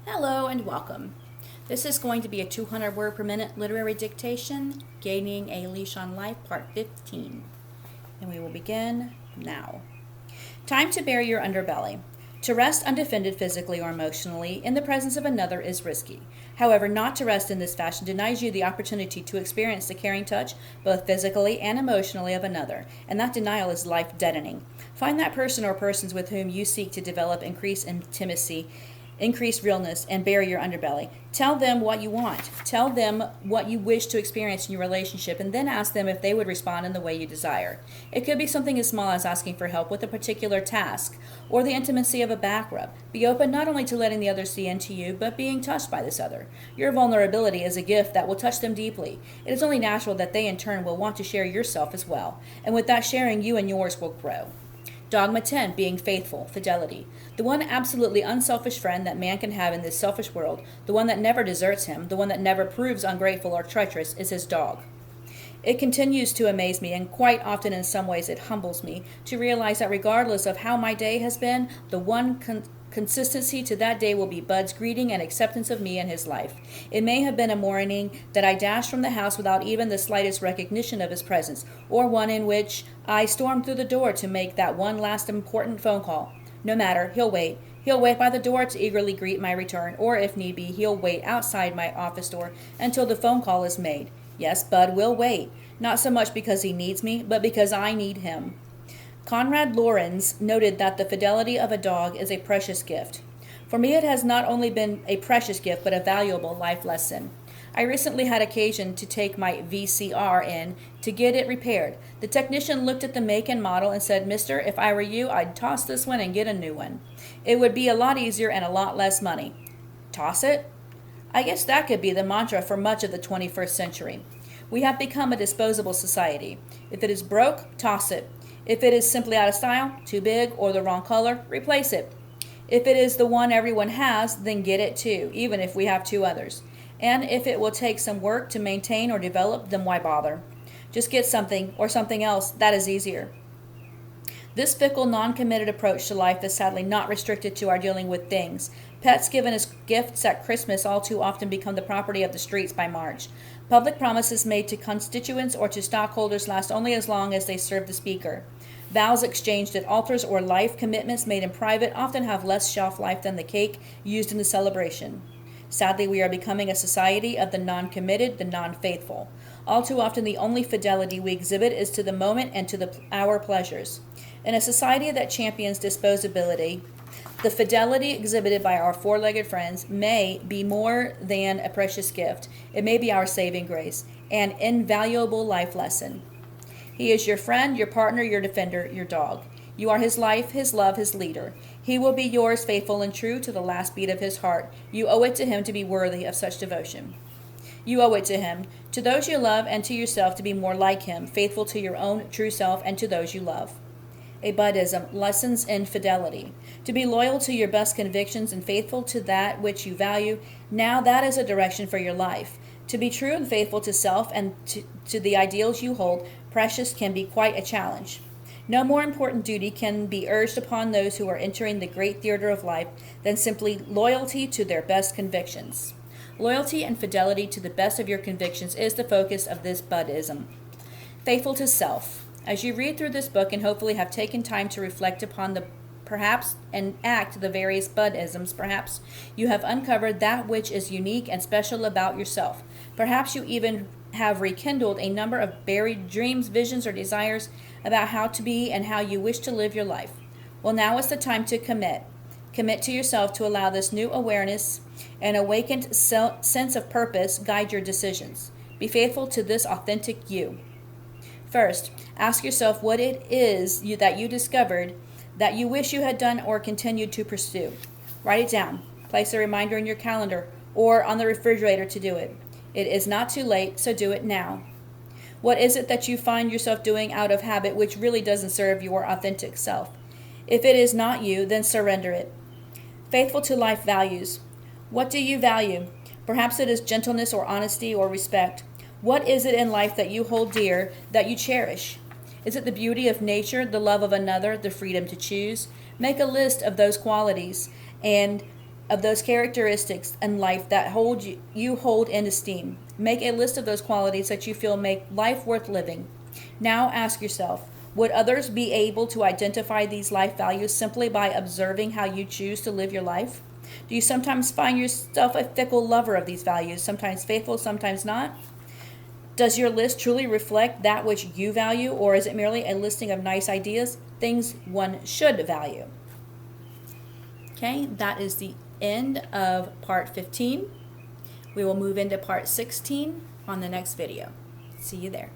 Hello and welcome. This is going to be a 200 word per minute literary dictation, Gaining a Leash on Life, Part 15. And we will begin now. Time to bare your underbelly. To rest undefended physically or emotionally in the presence of another is risky. However, not to rest in this fashion denies you the opportunity to experience the caring touch, both physically and emotionally, of another, and that denial is life deadening. Find that person or persons with whom you seek to develop increased intimacy, increase realness, and bare your underbelly. Tell them what you want. Tell them what you wish to experience in your relationship, and then ask them if they would respond in the way you desire. It could be something as small as asking for help with a particular task, or the intimacy of a back rub. Be open not only to letting the other see into you, but being touched by this other. Your vulnerability is a gift that will touch them deeply. It is only natural that they in turn will want to share yourself as well, and with that sharing, you and yours will grow. Dogma 10, being faithful, fidelity. The one absolutely unselfish friend that man can have in this selfish world, the one that never deserts him, the one that never proves ungrateful or treacherous, is his dog. It continues to amaze me, and quite often in some ways it humbles me, to realize that regardless of how my day has been, the one consistency to that day will be Bud's greeting and acceptance of me and his life. It may have been a morning that I dashed from the house without even the slightest recognition of his presence, or one in which I stormed through the door to make that one last important phone call. No matter, he'll wait. He'll wait by the door to eagerly greet my return, or if need be, he'll wait outside my office door until the phone call is made. Yes, Bud will wait, not so much because he needs me, but because I need him. Conrad Lorenz noted that the fidelity of a dog is a precious gift. For me, it has not only been a precious gift, but a valuable life lesson. I recently had occasion to take my VCR in to get it repaired. The technician looked at the make and model and said, "Mister, if I were you, I'd toss this one and get a new one. It would be a lot easier and a lot less money." Toss it? I guess that could be the mantra for much of the 21st century. We have become a disposable society. If it is broke, toss it. If it is simply out of style, too big, or the wrong color, replace it. If it is the one everyone has, then get it too, even if we have two others. And if it will take some work to maintain or develop, then why bother? Just get something or something else that is easier. This fickle, non-committed approach to life is sadly not restricted to our dealing with things. Pets given as gifts at Christmas all too often become the property of the streets by March. Public promises made to constituents or to stockholders last only as long as they serve the speaker. Vows exchanged at altars or life commitments made in private often have less shelf life than the cake used in the celebration. Sadly, we are becoming a society of the non-committed, the non-faithful. All too often, the only fidelity we exhibit is to the moment and to our pleasures. In a society that champions disposability, the fidelity exhibited by our four-legged friends may be more than a precious gift. It may be our saving grace, an invaluable life lesson. He is your friend, your partner, your defender, your dog. You are his life, his love, his leader. He will be yours, faithful and true to the last beat of his heart. You owe it to him to be worthy of such devotion. You owe it to him, to those you love, and to yourself to be more like him, faithful to your own true self and to those you love. A Buddhism, lessons in fidelity. To be loyal to your best convictions and faithful to that which you value, now that is a direction for your life. To be true and faithful to self and to the ideals you hold precious can be quite a challenge. No more important duty can be urged upon those who are entering the great theater of life than simply loyalty to their best convictions. Loyalty and fidelity to the best of your convictions is the focus of this Buddhism. Faithful to self. As you read through this book and hopefully have taken time to reflect upon the perhaps and act the various Buddhisms, perhaps you have uncovered that which is unique and special about yourself. Perhaps you even have rekindled a number of buried dreams, visions, or desires about how to be and how you wish to live your life. Well, now is the time to commit. Commit to yourself to allow this new awareness and awakened sense of purpose guide your decisions. Be faithful to this authentic you. First, ask yourself what it is that you discovered that you wish you had done or continued to pursue. Write it down. Place a reminder in your calendar or on the refrigerator to do it. It is not too late, so do it now. What is it that you find yourself doing out of habit which really doesn't serve your authentic self? If it is not you, then surrender it. Faithful to life values. What do you value? Perhaps it is gentleness or honesty or respect. What is it in life that you hold dear, that you cherish? Is it the beauty of nature, the love of another, the freedom to choose? Make a list of those qualities and of those characteristics in life that you hold in esteem. Make a list of those qualities that you feel make life worth living. Now ask yourself, would others be able to identify these life values simply by observing how you choose to live your life? Do you sometimes find yourself a fickle lover of these values, sometimes faithful, sometimes not? Does your list truly reflect that which you value, or is it merely a listing of nice ideas, things one should value? Okay, that is the end of part 15. We will move into part 16 on the next video. See you there.